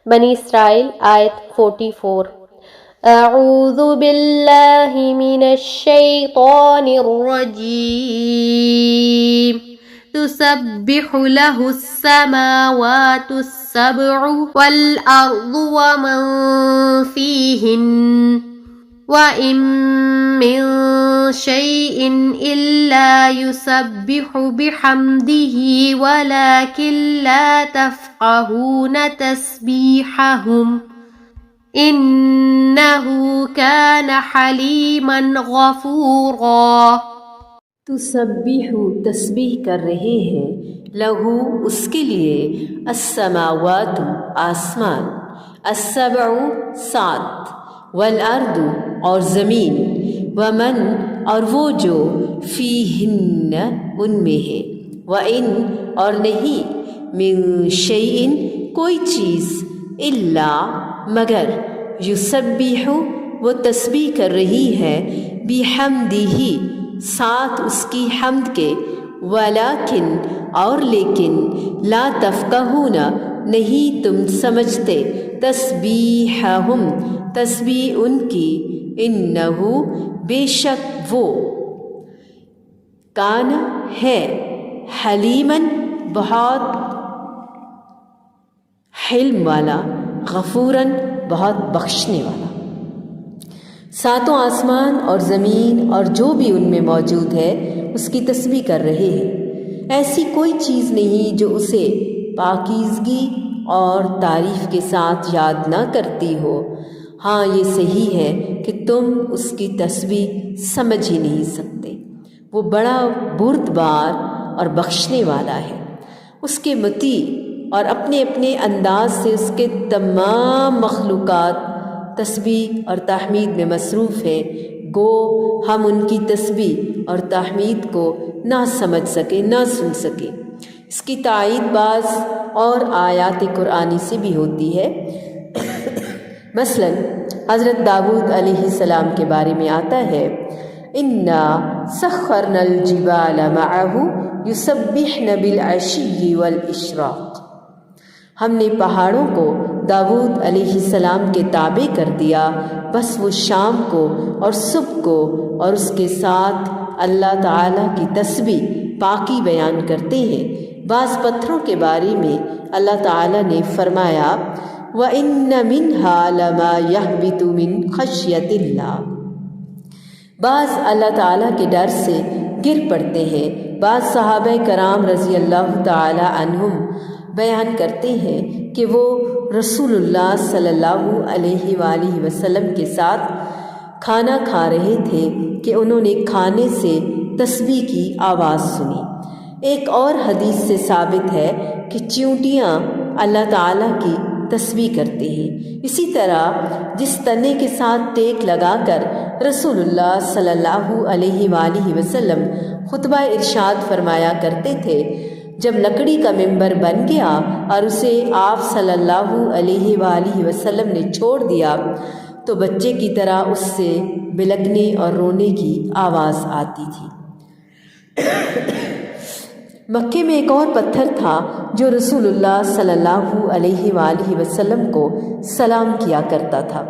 بنی اسرائیل آیت 44۔ اعوذ باللہ من الشیطان الرجیم۔ تسبح له السماوات السبع والأرض ومن فيهن وَإِن مِّن شَيْءٍ إِلَّا يُسَبِّحُ بِحَمْدِهِ وَلَكِن لَّا تَفْقَهُونَ تَسْبِيحَهُمْ إِنَّهُ كَانَ حَلِيمًا غَفُورًا۔ تسبح تسبیح کر رہے ہیں، لہو اس کے لیے، السماوات آسمان، السبع سات، والارض اور زمین، ومن اور وہ جو فیہن ان میں ہے، وَإِن اور نہیں، من شیئن کوئی چیز، الا مگر، یسبح وہ تسبیح کر رہی ہے، بحمدہ ساتھ اس کی حمد کے، ولیکن اور لیکن، لا تفقہون نہیں تم سمجھتے، تسبیحہم تسبیح ان کی، انہو بے شک وہ، کان ہے، حلیماً بہت حلم والا، غفوراً بہت بخشنے والا۔ ساتوں آسمان اور زمین اور جو بھی ان میں موجود ہے اس کی تسبیح کر رہے ہیں، ایسی کوئی چیز نہیں جو اسے پاکیزگی اور تعریف کے ساتھ یاد نہ کرتی ہو۔ ہاں یہ صحیح ہے کہ تم اس کی تسبیح سمجھ ہی نہیں سکتے، وہ بڑا بردبار اور بخشنے والا ہے۔ اس کے مطیع اور اپنے اپنے انداز سے اس کے تمام مخلوقات تسبیح اور تحمید میں مصروف ہیں، گو ہم ان کی تسبیح اور تحمید کو نہ سمجھ سکے، نہ سن سکے۔ اس کی تائید بعض اور آیات قرآنی سے بھی ہوتی ہے۔ مثلا حضرت داؤد علیہ السلام کے بارے میں آتا ہے، انا سخرنا الجبال معه یسبحن بالعشی والاشراق، ہم نے پہاڑوں کو داؤد علیہ السلام کے تابع کر دیا، بس وہ شام کو اور صبح کو اور اس کے ساتھ اللہ تعالیٰ کی تسبیح پاکی بیان کرتے ہیں۔ بعض پتھروں کے بارے میں اللہ تعالیٰ نے فرمایا، وَإِنَّ مِنْهَا لَمَا يَهْبِطُ مِنْ خَشْيَةِ اللَّهِ، بعض اللہ تعالیٰ کے ڈر سے گر پڑتے ہیں۔ بعض صحابہ کرام رضی اللہ تعالیٰ عنہم بیان کرتے ہیں کہ وہ رسول اللہ صلی اللہ علیہ وآلہ وسلم کے ساتھ کھانا کھا رہے تھے کہ انہوں نے کھانے سے تسبیح کی آواز سنی۔ ایک اور حدیث سے ثابت ہے کہ چیونٹیاں اللہ تعالیٰ کی تسبیح کرتے ہیں۔ اسی طرح جس تنے کے ساتھ ٹیک لگا کر رسول اللہ صلی اللہ علیہ وآلہ وسلم خطبہ ارشاد فرمایا کرتے تھے، جب لکڑی کا ممبر بن گیا اور اسے آپ صلی اللہ علیہ وآلہ وسلم نے چھوڑ دیا تو بچے کی طرح اس سے بلکنے اور رونے کی آواز آتی تھی۔ مکے میں ایک اور پتھر تھا جو رسول اللہ صلی اللہ علیہ وآلہ وسلم کو سلام کیا کرتا تھا۔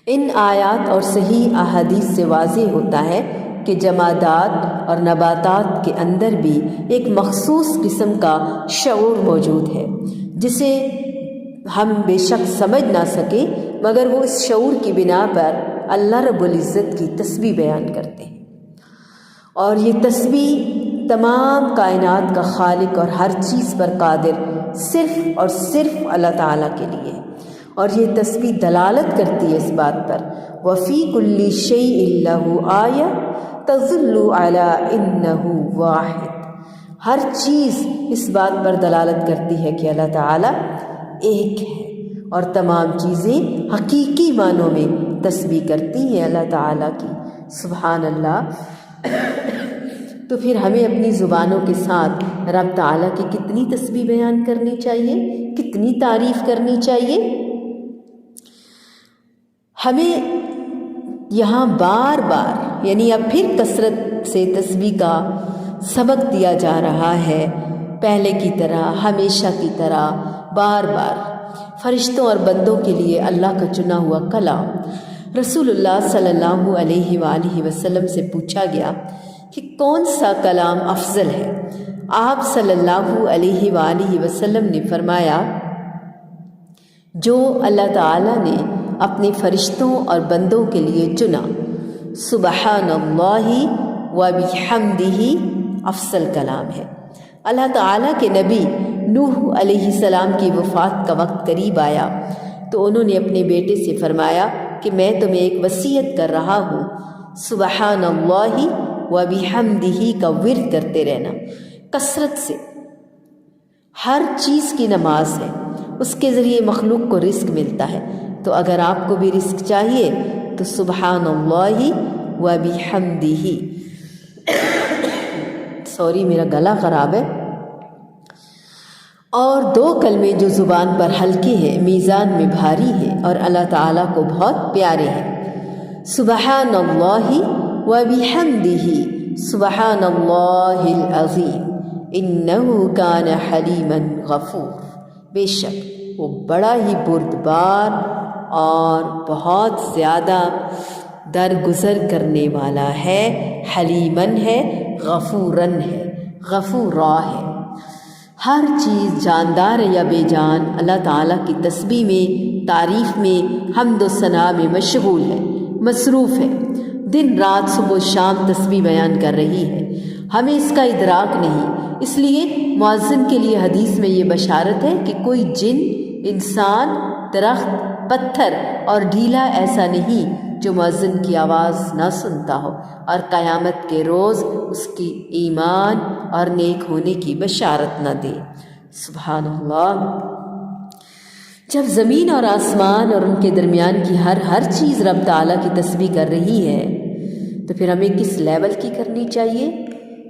ان آیات اور صحیح احادیث سے واضح ہوتا ہے کہ جمادات اور نباتات کے اندر بھی ایک مخصوص قسم کا شعور موجود ہے جسے ہم بے شک سمجھ نہ سکیں، مگر وہ اس شعور کی بنا پر اللہ رب العزت کی تسبیح بیان کرتے ہیں۔ اور یہ تسبیح تمام کائنات کا خالق اور ہر چیز پر قادر صرف اور صرف اللہ تعالیٰ کے لیے، اور یہ تسبیح دلالت کرتی ہے اس بات پر، وَفِي كُلِّ شَيْءٍ لَهُ آیَةٌ تَدُلُّ عَلَىٰ أَنَّهُ وَاحِدٌ، ہر چیز اس بات پر دلالت کرتی ہے کہ اللہ تعالیٰ ایک ہے، اور تمام چیزیں حقیقی معنوں میں تسبیح کرتی ہیں اللہ تعالیٰ کی۔ سبحان اللہ۔ تو پھر ہمیں اپنی زبانوں کے ساتھ رب تعالیٰ کی کتنی تسبیح بیان کرنی چاہیے، کتنی تعریف کرنی چاہیے۔ ہمیں یہاں بار بار یعنی اب پھر کثرت سے تسبیح کا سبق دیا جا رہا ہے، پہلے کی طرح، ہمیشہ کی طرح بار بار فرشتوں اور بندوں کے لیے اللہ کا چنا ہوا کلام رسول اللہ صلی اللہ علیہ وآلہ وسلم سے پوچھا گیا کہ کون سا کلام افضل ہے؟ آپ صلی اللہ علیہ وآلہ وسلم نے فرمایا، جو اللہ تعالیٰ نے اپنے فرشتوں اور بندوں کے لیے چنا، سبحان اللہ و بحمدہ افضل کلام ہے۔ اللہ تعالیٰ کے نبی نوح علیہ السلام کی وفات کا وقت قریب آیا تو انہوں نے اپنے بیٹے سے فرمایا کہ میں تمہیں ایک وصیت کر رہا ہوں، سبحان اللہ و بحمدہ کا ورد کرتے رہنا کثرت سے۔ ہر چیز کی نماز ہے، اس کے ذریعے مخلوق کو رزق ملتا ہے، تو اگر آپ کو بھی رزق چاہیے تو سبحان اللہ و بحمدہ میرا گلا خراب ہے۔ اور 2 کلمے جو زبان پر ہلکے ہیں، میزان میں بھاری ہیں اور اللہ تعالیٰ کو بہت پیارے ہیں، سبحان اللہ و بحمدہ سبحان اللہ العظیم انہ کان حلیما غفور۔ بے شک وہ بڑا ہی بردبار اور بہت زیادہ درگزر کرنے والا ہے، حلیمن ہے، غفورن ہے، غفورا ہے۔ ہر چیز جاندار یا بے جان اللہ تعالیٰ کی تسبیح میں، تعریف میں، حمد و ثنا میں مشغول ہے، مصروف ہے، دن رات صبح و شام تسبیح بیان کر رہی ہے۔ ہمیں اس کا ادراک نہیں، اس لیے مؤذن کے لیے حدیث میں یہ بشارت ہے کہ کوئی جن، انسان، درخت، پتھر اور ڈھیلا ایسا نہیں جو مؤذن کی آواز نہ سنتا ہو اور قیامت کے روز اس کی ایمان اور نیک ہونے کی بشارت نہ دے۔ سبحان اللہ۔ جب زمین اور آسمان اور ان کے درمیان کی ہر چیز رب تعالیٰ کی تسبیح کر رہی ہے تو پھر ہمیں کس لیول کی کرنی چاہیے،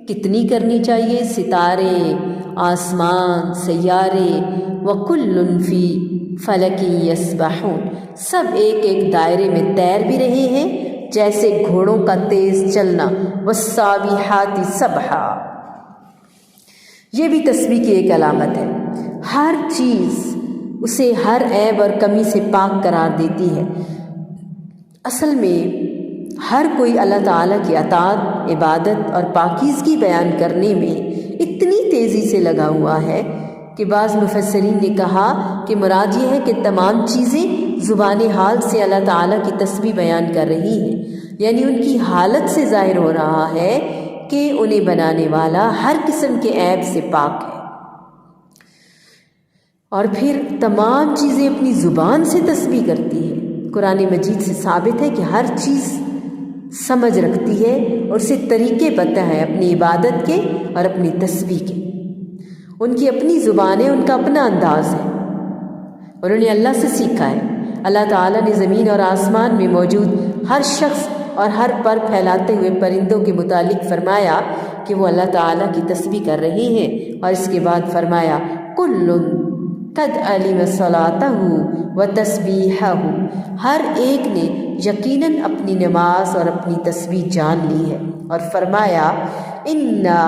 کتنی کرنی چاہیے؟ ستارے، آسمان، سیارے، وَكُلٌّ فِي فَلَكٍ يَسْبَحُونَ، سب ایک ایک دائرے میں تیر بھی رہے ہیں جیسے گھوڑوں کا تیز چلنا، وَالسَّابِحَاتِ سَبْحًا۔ یہ بھی تسبیح کی ایک علامت ہے۔ ہر چیز اسے ہر عیب اور کمی سے پاک قرار دیتی ہے۔ اصل میں ہر کوئی اللہ تعالیٰ کی اطاعت، عبادت اور پاکیزگی بیان کرنے میں اتنی تیزی سے لگا ہوا ہے کہ بعض مفسرین نے کہا کہ مراد یہ ہے کہ تمام چیزیں زبان حال سے اللہ تعالیٰ کی تسبیح بیان کر رہی ہیں، یعنی ان کی حالت سے ظاہر ہو رہا ہے کہ انہیں بنانے والا ہر قسم کے عیب سے پاک ہے۔ اور پھر تمام چیزیں اپنی زبان سے تسبیح کرتی ہیں۔ قرآن مجید سے ثابت ہے کہ ہر چیز سمجھ رکھتی ہے اور اسے طریقے پتہ ہے اپنی عبادت کے اور اپنی تسبیح کے۔ ان کی اپنی زبانیں، ان کا اپنا انداز ہے اور انہیں اللہ سے سیکھا ہے۔ اللہ تعالیٰ نے زمین اور آسمان میں موجود ہر شخص اور ہر پر پھیلاتے ہوئے پرندوں کے متعلق فرمایا کہ وہ اللہ تعالیٰ کی تسبیح کر رہے ہیں، اور اس کے بعد فرمایا کُلٌّ قد علم صلاتہ و تسبیحہ، ہر ایک نے یقیناً اپنی نماز اور اپنی تسبیح جان لی ہے، اور فرمایا انا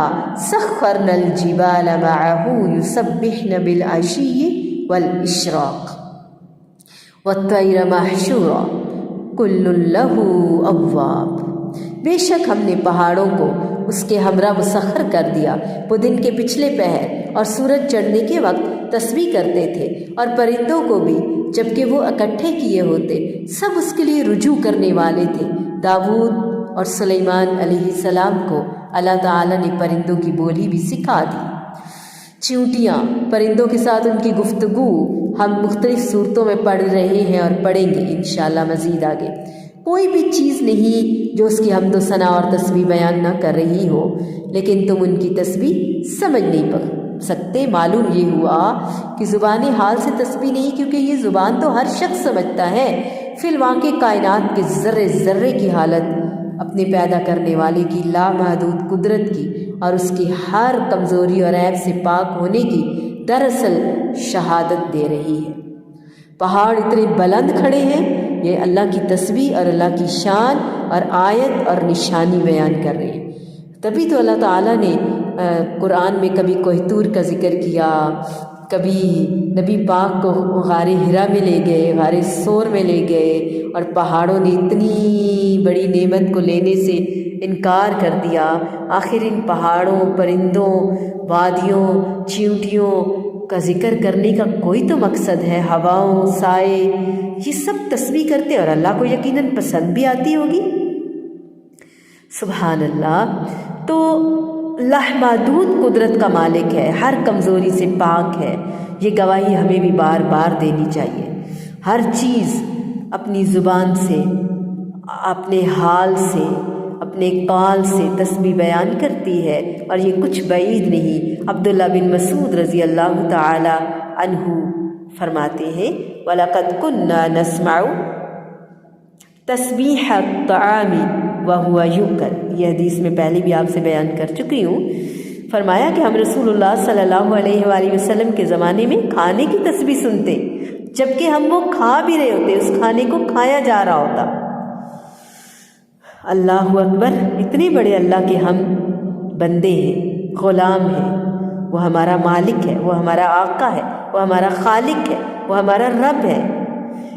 سخرنا الجبال معہ یسبحن بالعشی والاشراق والطیر محشورا کل لہ اواب۔ بے شک ہم نے پہاڑوں کو اس کے ہمراہ مسخر کر دیا، وہ دن کے پچھلے پہر اور سورج چڑھنے کے وقت تسبیح کرتے تھے، اور پرندوں کو بھی جبکہ وہ اکٹھے کیے ہوتے سب اس کے لیے رجوع کرنے والے تھے۔ داؤد اور سلیمان علیہ السلام کو اللہ تعالیٰ نے پرندوں کی بولی بھی سکھا دی۔ چیونٹیاں، پرندوں کے ساتھ ان کی گفتگو ہم مختلف صورتوں میں پڑھ رہے ہیں اور پڑھیں گے انشاءاللہ مزید آگے۔ کوئی بھی چیز نہیں جو اس کی حمد و ثنا اور تسبیح بیان نہ کر رہی ہو، لیکن تم ان کی تسبیح سمجھ نہیں سکتے۔ معلوم یہ ہوا کہ زبان حال سے تسبیح نہیں، کیونکہ یہ زبان تو ہر شخص سمجھتا ہے۔ فی الواقع کائنات کے ذرے ذرے کی حالت اپنے پیدا کرنے والے کی لامحدود قدرت کی اور اس کی ہر کمزوری اور عیب سے پاک ہونے کی دراصل شہادت دے رہی ہے۔ پہاڑ اتنے بلند کھڑے ہیں، یہ اللہ کی تسبیح اور اللہ کی شان اور آیت اور نشانی بیان کر رہے ہیں۔ تبھی تو اللہ تعالیٰ نے قرآن میں کبھی کوہ طور کا ذکر کیا، کبھی نبی پاک کو غار ہرا میں لے گئے، غار ثور میں لے گئے، اور پہاڑوں نے اتنی بڑی نعمت کو لینے سے انکار کر دیا۔ آخر ان پہاڑوں، پرندوں، وادیوں، چیونٹیوں کا ذکر کرنے کا کوئی تو مقصد ہے، ہواؤں، سائے، یہ سب تسبیح کرتے ہیں اور اللہ کو یقیناً پسند بھی آتی ہوگی۔ سبحان اللہ۔ تو لامحدود قدرت کا مالک ہے، ہر کمزوری سے پاک ہے، یہ گواہی ہمیں بھی بار بار دینی چاہیے۔ ہر چیز اپنی زبان سے، اپنے حال سے، اپنے قال سے تسبیح بیان کرتی ہے، اور یہ کچھ بعید نہیں۔ عبداللہ بن مسعود رضی اللہ تعالی عنہ فرماتے ہیں وَلَقَدْ كُنَّا نَسْمَعُ تَسْبِيحَ الطَّعَامِ وَهُوَ يُؤْكَلُ، یہ حدیث میں پہلے بھی آپ سے بیان کر چکی ہوں۔ فرمایا کہ ہم رسول اللہ صلی اللہ علیہ وآلہ وسلم کے زمانے میں کھانے کی تسبیح سنتے، جبکہ ہم وہ کھا بھی رہے ہوتے، اس کھانے کو کھایا جا رہا ہوتا۔ اللہ اکبر! اتنے بڑے اللہ کے ہم بندے ہیں، غلام ہیں، وہ ہمارا مالک ہے، وہ ہمارا آقا ہے، وہ ہمارا خالق ہے، وہ ہمارا رب ہے۔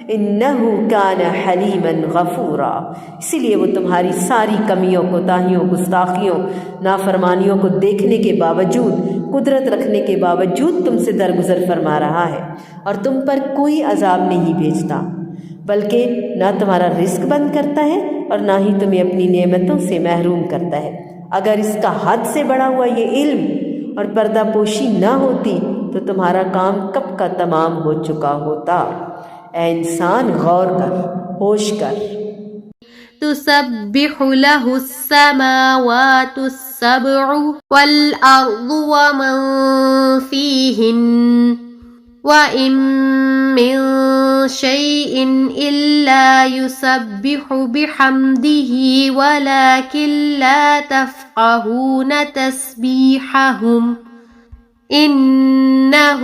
انہو کان حلیما غفورا، اسی لیے وہ تمہاری ساری کمیوں، کوتاہیوں، گستاخیوں، نافرمانیوں کو دیکھنے کے باوجود، قدرت رکھنے کے باوجود تم سے درگزر فرما رہا ہے، اور تم پر کوئی عذاب نہیں بھیجتا، بلکہ نہ تمہارا رزق بند کرتا ہے اور نہ ہی تمہیں اپنی نعمتوں سے محروم کرتا ہے۔ اگر اس کا حد سے بڑا ہوا یہ علم اور پردہ پوشی نہ ہوتی تو تمہارا کام کب کا تمام ہو چکا ہوتا۔ اے انسان غور کر، ہوش کر۔ تسبح له السماوات السبع والأرض ومن فيهن وإن من شيء إلا يسبح بحمده ولكن لا تفقهون تسبيحهم إنه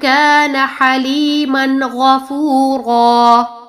كان حليما غفورا۔